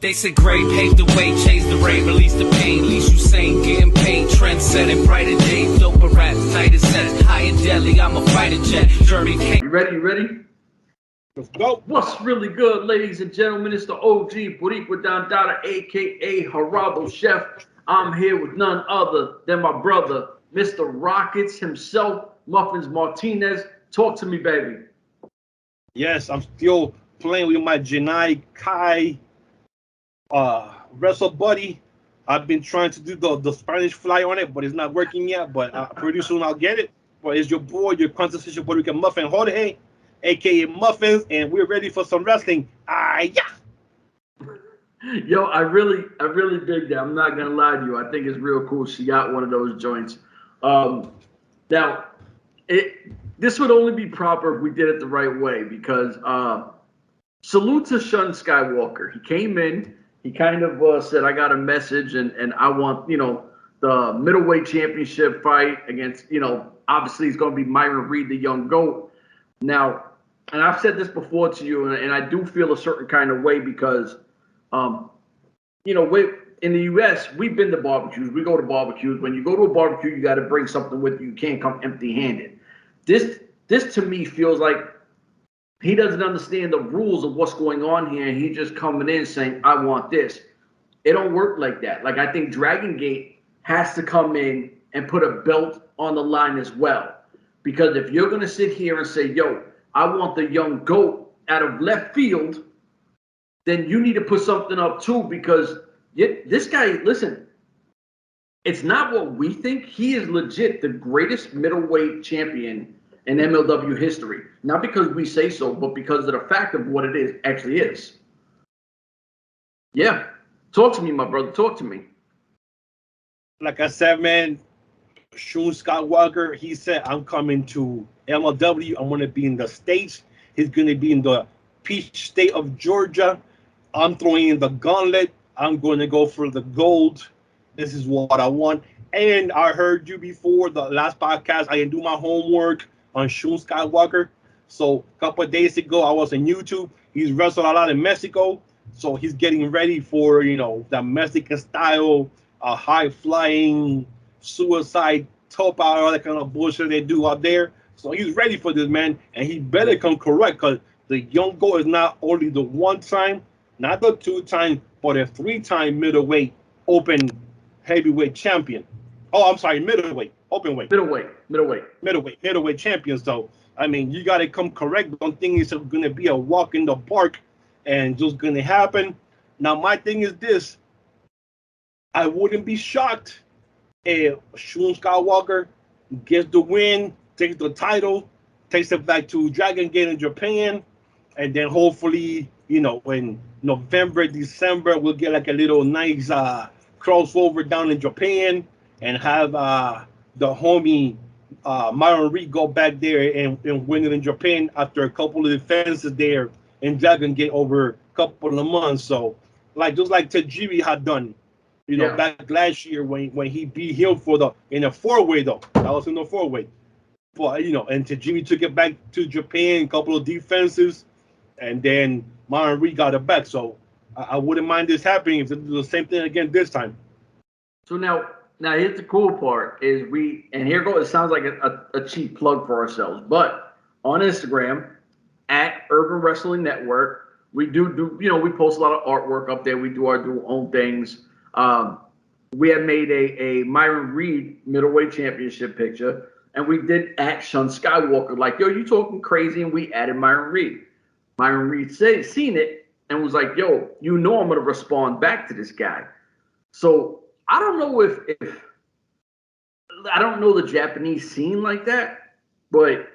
They said gray paved the way, chased the rain, released the pain, least you sane, getting paid, trend setting, brighter days, doper raps, tighter sets, high and deadly, I'm a fighter jet, journey came. You ready? You ready? Let's go. What's really good, ladies and gentlemen? It's the OG Boricua Dandada, aka Geraldo Chef. I'm here with none other than my brother, Mr. Rockets himself, Muffins Martinez. Talk to me, baby. Yes, I'm still playing with my Janai Kai wrestle buddy. I've been trying to do the Spanish fly on it, but it's not working yet. But pretty soon I'll get it. But it's your boy, your quintessential Puerto Rican Muffin Jorge, aka Muffins, and we're ready for some wrestling. Yeah. Yo, I really dig that. I'm not gonna lie to you. I think it's real cool. She got one of those joints. Now, this would only be proper if we did it the right way, because salute to Shun Skywalker. He came in. He kind of said, "I got a message, and I want the middleweight championship fight against obviously it's going to be Myron Reed, the young GOAT." Now, and I've said this before to you, and I do feel a certain kind of way because, in the U.S., we've been to barbecues. We go to barbecues. When you go to a barbecue, you got to bring something with you. You can't come empty-handed. This to me feels like he doesn't understand the rules of what's going on here, and he's just coming in saying, "I want this." It don't work like that. Like, I think Dragon Gate has to come in and put a belt on the line as well. Because if you're going to sit here and say, "Yo, I want the young GOAT," out of left field, then you need to put something up too, because this guy, listen, it's not what we think. He is legit the greatest middleweight champion in MLW history. Not because we say so, but because of the fact of what it actually is. Yeah. Talk to me, my brother. Talk to me. Like I said, man, Shun Skywalker, he said, "I'm coming to MLW. I'm going to be in the States." He's going to be in the peach state of Georgia. I'm throwing in the gauntlet. I'm going to go for the gold. This is what I want. And I heard you before the last podcast. I didn't do my homework on Shun Skywalker. So a couple of days ago, I was on YouTube. He's wrestled a lot in Mexico. So he's getting ready for, the Mexican style, high flying, suicide, top out, all that kind of bullshit they do out there. So he's ready for this, man. And he better come correct, because the young GOAT is not only the one-time, not the two-time, but a three-time middleweight open heavyweight champion. Oh, I'm sorry, middleweight, open weight. Middleweight champion. So, I mean, you got to come correct. Don't think it's going to be a walk in the park and just going to happen. Now, my thing is this. I wouldn't be shocked if Shun Skywalker gets the win, takes the title, takes it back to Dragon Gate in Japan, and then hopefully, in November, December, we'll get like a little nice crossover down in Japan and have the homie Myron Reed go back there and win it in Japan after a couple of defenses there in Dragon Gate over a couple of months. So, just like Tajiri had done, back last year when he beat him in a four-way though. That was in the four-way. But, and Tajiri took it back to Japan, a couple of defenses, and then Myron Reed got it back. So I wouldn't mind this happening if they do the same thing again this time. So now here's the cool part is it sounds like a cheap plug for ourselves, but on Instagram at Urban Wrestling Network, we do we post a lot of artwork up there. We do our own things. We have made a Myron Reed middleweight championship picture, and we did at Shun Skywalker, like, "Yo, you talking crazy," and we added Myron Reed. Myron Reed seen it and was like, "Yo, I'm going to respond back to this guy." So I don't know if I don't know the Japanese scene like that, but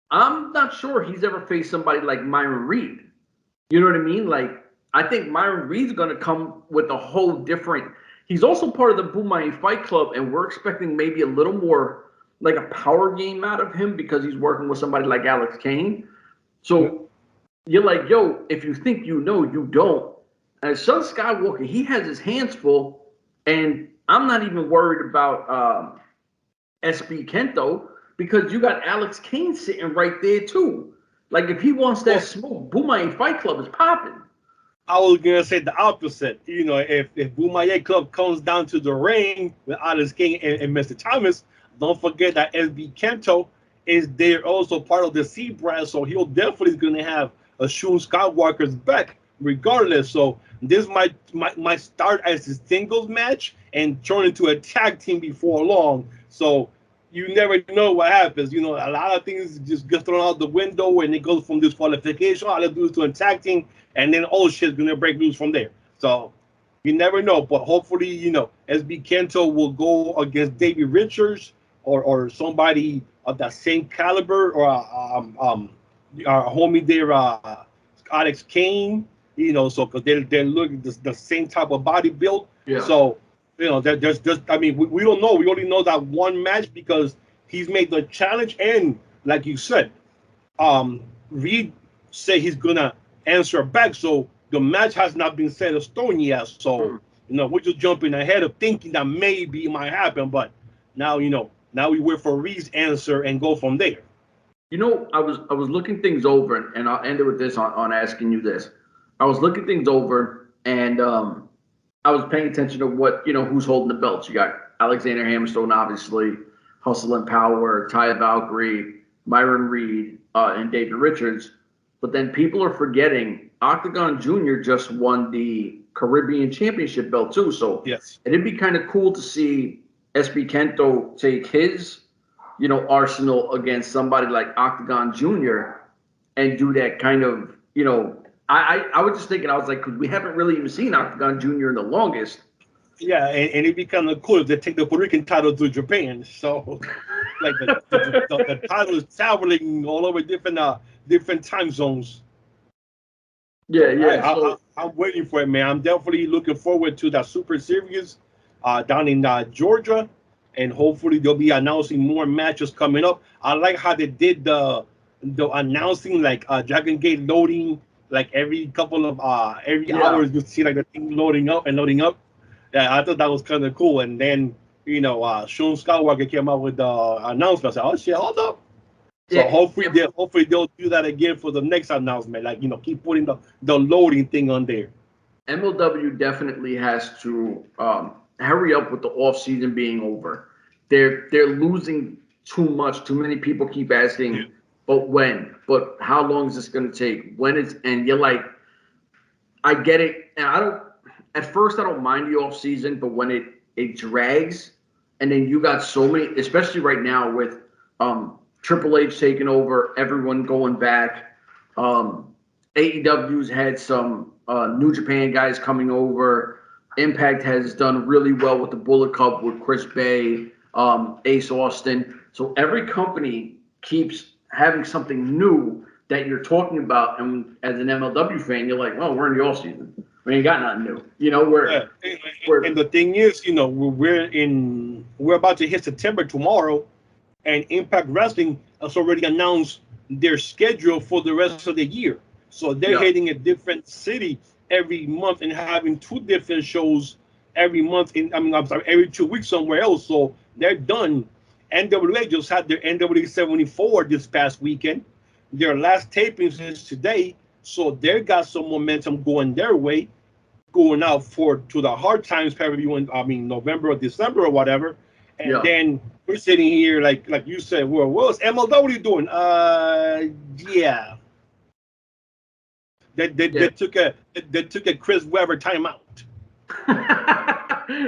I'm not sure he's ever faced somebody like Myron Reed. You know what I mean? Like, I think Myron Reed's going to come with a whole different. He's also part of the Bomaye Fight Club, and we're expecting maybe a little more like a power game out of him because he's working with somebody like Alex Kane. So you're like, "Yo, if you think you don't." And Shun Skywalker, he has his hands full, and I'm not even worried about SB Kento, because you got Alex Kane sitting right there too. Like, if he wants that smoke, Bomaye Fight Club is popping. I was gonna say the opposite. You know, if Bomaye Club comes down to the ring with Alex King and Mr. Thomas, don't forget that SB Kento is there also part of the C brand, so he'll definitely gonna have a Shun Skywalker's back regardless. So this might start as a singles match and turn into a tag team before long. So you never know what happens. You know, a lot of things just get thrown out the window and it goes from disqualification. All let's do is to a tag team, and then all shit's gonna break loose from there. So you never know. But hopefully, you know, SB Kento will go against Davey Richards or somebody of that same caliber, or our homie there, Alex Kane. You know, so because they're looking the same type of body build. Yeah. So you know, there's just, I mean, we don't know. We only know that one match because he's made the challenge, and like you said, Reed said he's gonna answer back. So the match has not been set in stone yet. So you know, we're just jumping ahead of thinking that maybe it might happen. But now, you know, now we wait for Reed's answer and go from there. You know, I was looking things over, and I'll end it with this on asking you this. I was looking things over, and I was paying attention to what, you know, who's holding the belts. You got Alexander Hammerstone, obviously, Hustle and Power, Taya Valkyrie, Myron Reed, and David Richards. But then people are forgetting Octagon Jr. just won the Caribbean Championship belt too. So yes, it'd be kind of cool to see SB Kento take his, you know, arsenal against somebody like Octagon Jr. and do that kind of, you know, I was just thinking, I was like, because we haven't really even seen Octagon Jr. in the longest. Yeah, and it'd be kind of cool if they take the Puerto Rican title to Japan. So, like the title is traveling all over different time zones. Yeah, yeah. I'm waiting for it, man. I'm definitely looking forward to that Super Series down in Georgia, and hopefully they'll be announcing more matches coming up. I like how they did the announcing, like Dragon Gate loading, like every couple of every hours you see like the thing loading up and loading up. Yeah, I thought that was kind of cool. And then, you know, Shun Skywalker came out with the announcement. I said, oh shit, hold up. So Yeah, hopefully they'll do that again for the next announcement. Like, you know, keep putting the loading thing on there. MLW definitely has to hurry up with the off season being over. They're losing too much. Too many people keep asking, but when? But how long is this going to take? When is? And you're like, I get it, and I don't. At first, I don't mind the off season, but when it drags, and then you got so many, especially right now with Triple H taking over, everyone going back. AEW's had some New Japan guys coming over. Impact has done really well with the Bullet Club with Chris Bay, Ace Austin. So every company keeps having something new that you're talking about. And as an MLW fan, you're like, well, we're in the off season. We ain't got nothing new. You know, and the thing is, you know, we're about to hit September tomorrow, and Impact Wrestling has already announced their schedule for the rest of the year. So they're hitting a different city every month and having 2 different shows every month. Every 2 weeks somewhere else. So they're done. N.W.A just had their N.W.A 74 this past weekend. Their last tapings is today. So they got some momentum going their way, going out to the Hard Times pay-per-view in November or December or whatever. And then we're sitting here like you said, well, what's MLW doing? Yeah. They took a Chris Webber timeout.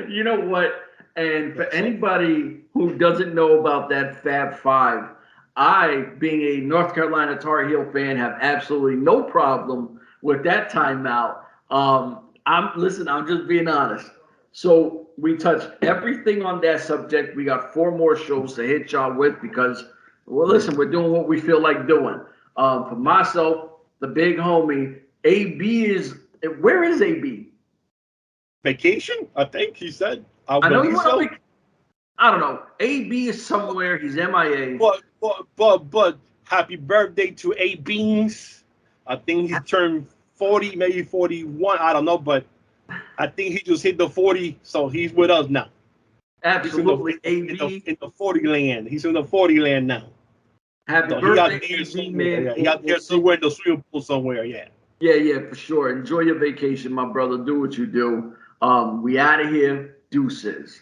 You know what? And for anybody who doesn't know about that Fab Five, I, being a North Carolina Tar Heel fan, have absolutely no problem with that timeout. I'm just being honest. So we touched everything on that subject. We got 4 more shows to hit y'all with because, well, listen, we're doing what we feel like doing. For myself, the big homie, AB is, where is AB? Vacation, I think he said. I know you want to. I don't know. AB is somewhere. He's MIA. But happy birthday to A Beans. I think he turned 40, maybe 41. I don't know, but I think he just hit the 40, so he's with us now. Absolutely, AB in the 40 land. He's in the 40 land now. Happy birthday, AB, man. He out there somewhere in the swimming pool somewhere. Yeah. Yeah, for sure. Enjoy your vacation, my brother. Do what you do. We out of here. Deuces.